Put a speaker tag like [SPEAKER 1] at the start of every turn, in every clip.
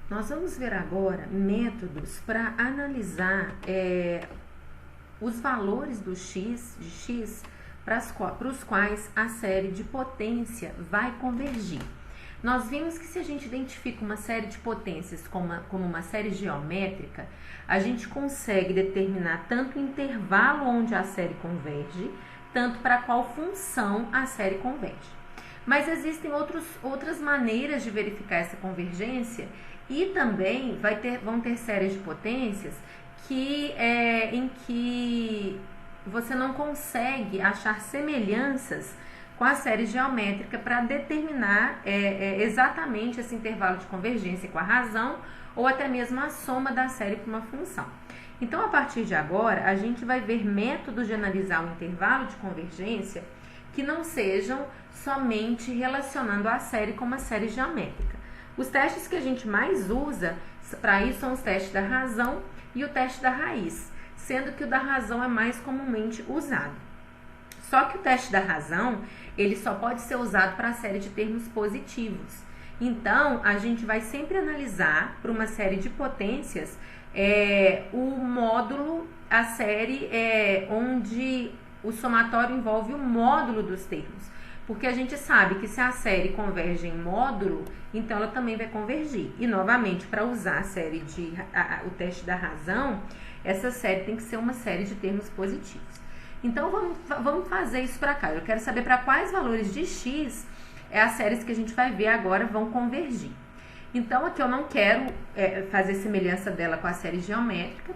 [SPEAKER 1] Nós vamos ver agora métodos para analisar os valores do x, de x, para os quais a série de potência vai convergir. Nós vimos que se a gente identifica uma série de potências como uma série geométrica, a gente consegue determinar tanto o intervalo onde a série converge, tanto para qual função a série converge. Mas existem outras maneiras de verificar essa convergência e também vão ter séries de potências em que você não consegue achar semelhanças com a série geométrica para determinar exatamente esse intervalo de convergência com a razão ou até mesmo a soma da série para uma função. Então, a partir de agora, a gente vai ver métodos de analisar o intervalo de convergência que não sejam somente relacionando a série com uma série geométrica. Os testes que a gente mais usa para isso são os testes da razão e o teste da raiz, sendo que o da razão é mais comumente usado. Só que o teste da razão, ele só pode ser usado para a série de termos positivos. Então, a gente vai sempre analisar para uma série de potências o módulo, a série onde o somatório envolve o módulo dos termos. Porque a gente sabe que se a série converge em módulo, então ela também vai convergir. E, novamente, para usar o teste da razão, essa série tem que ser uma série de termos positivos. Então, vamos fazer isso para cá. Eu quero saber para quais valores de x as séries que a gente vai ver agora vão convergir. Então, aqui eu não quero fazer semelhança dela com a série geométrica.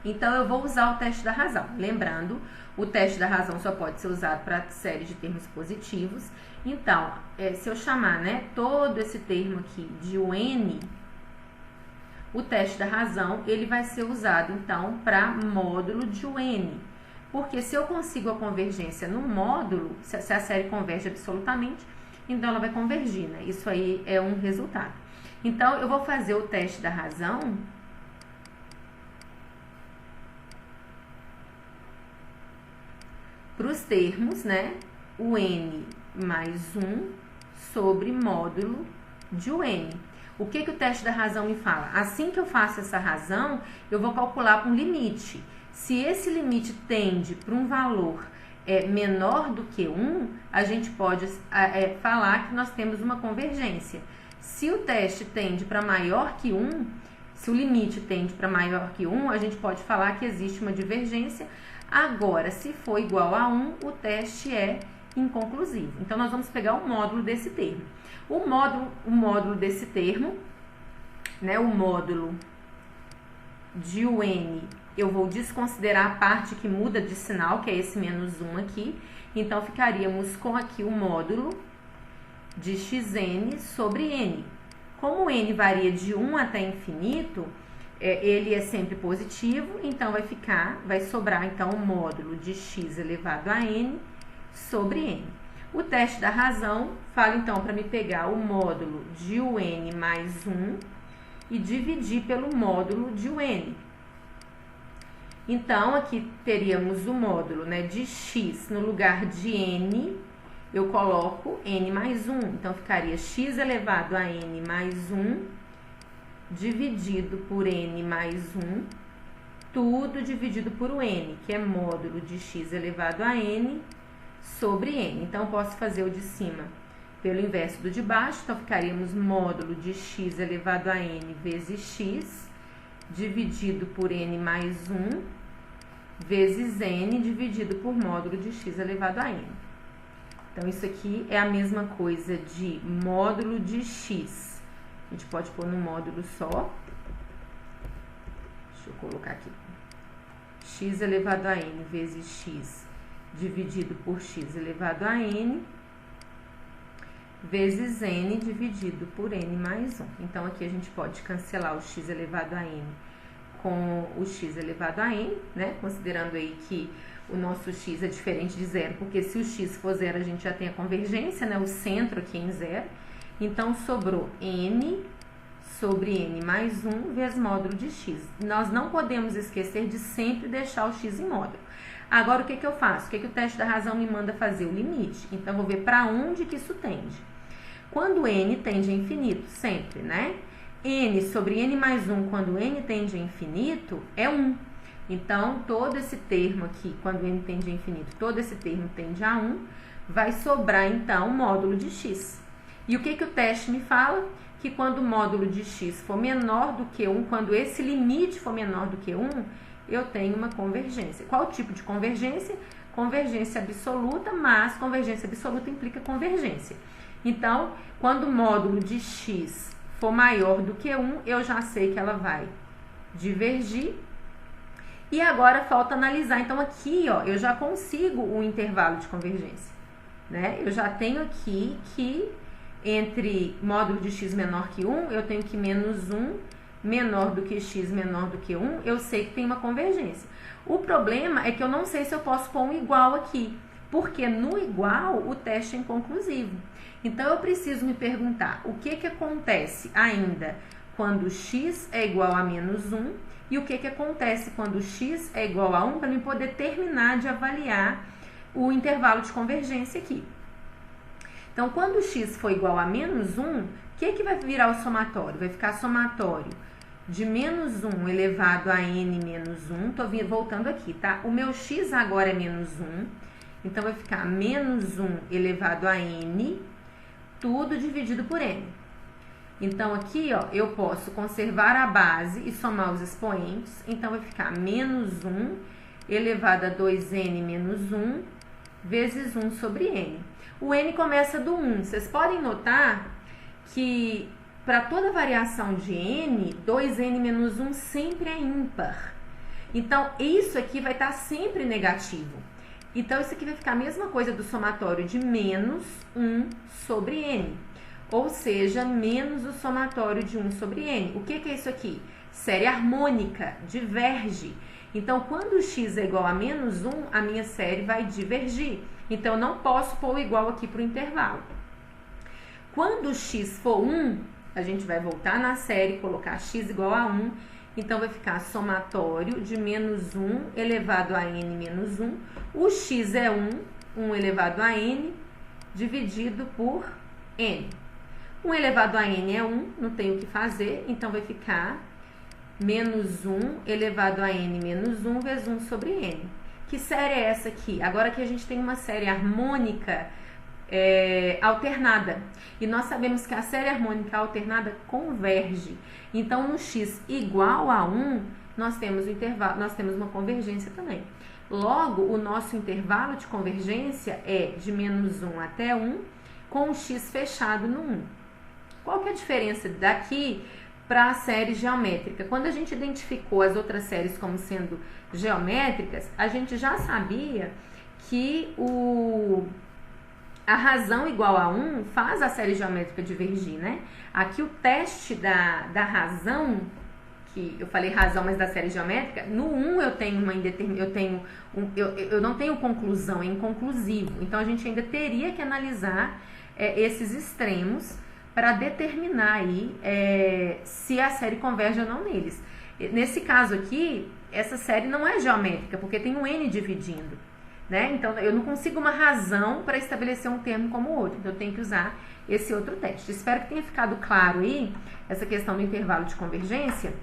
[SPEAKER 1] Então, eu vou usar o teste da razão. Lembrando, o teste da razão só pode ser usado para série de termos positivos. Então, se eu chamar todo esse termo aqui de n, o teste da razão ele vai ser usado, então, para módulo de n. Porque se eu consigo a convergência no módulo, se a série converge absolutamente, então ela vai convergir, né? Isso aí é um resultado. Então, eu vou fazer o teste da razão para os termos, o n mais 1 sobre módulo de n. O que o teste da razão me fala? Assim que eu faço essa razão, eu vou calcular um limite. Se esse limite tende para um valor menor do que 1, a gente pode falar que nós temos uma convergência. Se o teste tende para maior que 1, se o limite tende para maior que 1, a gente pode falar que existe uma divergência. Agora, se for igual a 1, o teste é inconclusivo. Então, nós vamos pegar o módulo desse termo. O módulo desse termo, o módulo de n, eu vou desconsiderar a parte que muda de sinal, que é esse menos 1 aqui. Então, ficaríamos com aqui o módulo de xn sobre n. Como n varia de 1 até infinito, ele é sempre positivo, então vai sobrar então o módulo de x elevado a n sobre n. O teste da razão fala então para me pegar o módulo de n mais 1 e dividir pelo módulo de n. Então, aqui teríamos o módulo de x no lugar de n, eu coloco n mais 1. Então, ficaria x elevado a n mais 1 dividido por n mais 1, tudo dividido por o n, que é módulo de x elevado a n sobre n. Então, eu posso fazer o de cima pelo inverso do de baixo. Então, ficaríamos módulo de x elevado a n vezes x, dividido por n mais 1, vezes n, dividido por módulo de x elevado a n. Então, isso aqui é a mesma coisa de módulo de x. A gente pode pôr no módulo só. Deixa eu colocar aqui. X elevado a n vezes x, dividido por x elevado a n, vezes n dividido por n mais 1. Então, aqui a gente pode cancelar o x elevado a n com o x elevado a n, considerando aí que o nosso x é diferente de zero, porque se o x for zero, a gente já tem a convergência, o centro aqui em zero. Então, sobrou n sobre n mais 1 vezes módulo de x. Nós não podemos esquecer de sempre deixar o x em módulo. Agora, o que eu faço? O que o teste da razão me manda fazer? O limite. Então, vou ver para onde que isso tende. Quando n tende a infinito, sempre, n sobre n mais 1 quando n tende a infinito é 1. Então, todo esse termo aqui, quando n tende a infinito, todo esse termo tende a 1, vai sobrar, então, o módulo de x. E o que o teste me fala? Que quando o módulo de x for menor do que 1, quando esse limite for menor do que 1, eu tenho uma convergência. Qual tipo de convergência? Convergência absoluta, mas convergência absoluta implica convergência. Então, quando o módulo de x for maior do que 1, eu já sei que ela vai divergir. E agora falta analisar. Então, aqui, ó, eu já consigo o intervalo de convergência, né? Eu já tenho aqui que entre módulo de x menor que 1, eu tenho que menos 1 menor do que x menor do que 1, eu sei que tem uma convergência. O problema é que eu não sei se eu posso pôr um igual aqui, porque no igual o teste é inconclusivo. Então, eu preciso me perguntar o que acontece ainda quando x é igual a menos 1 e o que acontece quando x é igual a 1 para eu poder terminar de avaliar o intervalo de convergência aqui. Então, quando x for igual a menos 1, o que vai virar o somatório? Vai ficar somatório de menos 1 elevado a n menos 1. Estou voltando aqui, tá? O meu x agora é menos 1. Então, vai ficar menos 1 elevado a n, tudo dividido por n. Então, aqui, ó, eu posso conservar a base e somar os expoentes. Então, vai ficar menos 1 elevado a 2n menos 1 vezes 1 sobre n. O n começa do 1. Vocês podem notar que para toda variação de n, 2n menos 1 sempre é ímpar. Então, isso aqui vai estar sempre negativo. Então, isso aqui vai ficar a mesma coisa do somatório de menos 1 sobre n. Ou seja, menos o somatório de 1 sobre n. O que é isso aqui? Série harmônica, diverge. Então, quando x é igual a menos 1, a minha série vai divergir. Então, eu não posso pôr o igual aqui para o intervalo. Quando x for 1, a gente vai voltar na série, colocar x igual a 1. Então, vai ficar somatório de menos 1 elevado a n menos 1. O x é 1, 1 elevado a n, dividido por n. 1 elevado a n é 1, não tem o que fazer, então vai ficar menos 1 elevado a n menos 1 vezes 1 sobre n. Que série é essa aqui? Agora que a gente tem uma série harmônica alternada. E nós sabemos que a série harmônica alternada converge. Então, no x igual a 1, nós temos, nós temos uma convergência também. Logo, o nosso intervalo de convergência é de menos 1 até 1, com o x fechado no 1. Qual que é a diferença daqui para a série geométrica? Quando a gente identificou as outras séries como sendo geométricas, a gente já sabia que a razão igual a 1 faz a série geométrica divergir, né? Aqui o teste da razão, que eu falei razão, mas da série geométrica, no 1 eu tenho eu não tenho conclusão, é inconclusivo. Então, a gente ainda teria que analisar esses extremos para determinar aí se a série converge ou não neles. Nesse caso aqui, essa série não é geométrica, porque tem um n dividindo, né? Então, eu não consigo uma razão para estabelecer um termo como o outro. Então, eu tenho que usar esse outro teste. Espero que tenha ficado claro aí essa questão do intervalo de convergência.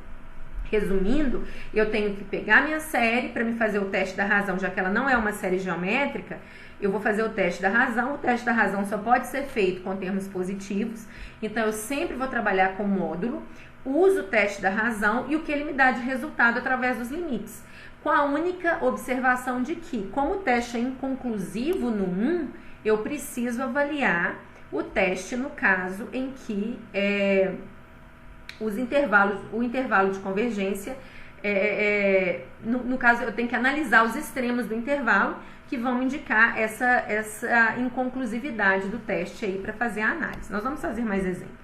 [SPEAKER 1] Resumindo, eu tenho que pegar minha série para me fazer o teste da razão, já que ela não é uma série geométrica. Eu vou fazer o teste da razão. O teste da razão só pode ser feito com termos positivos. Então, eu sempre vou trabalhar com módulo, uso o teste da razão e o que ele me dá de resultado através dos limites. Com a única observação de que, como o teste é inconclusivo no 1, eu preciso avaliar o teste no caso em que o intervalo de convergência, no caso, eu tenho que analisar os extremos do intervalo que vão indicar essa inconclusividade do teste aí para fazer a análise. Nós vamos fazer mais exemplos.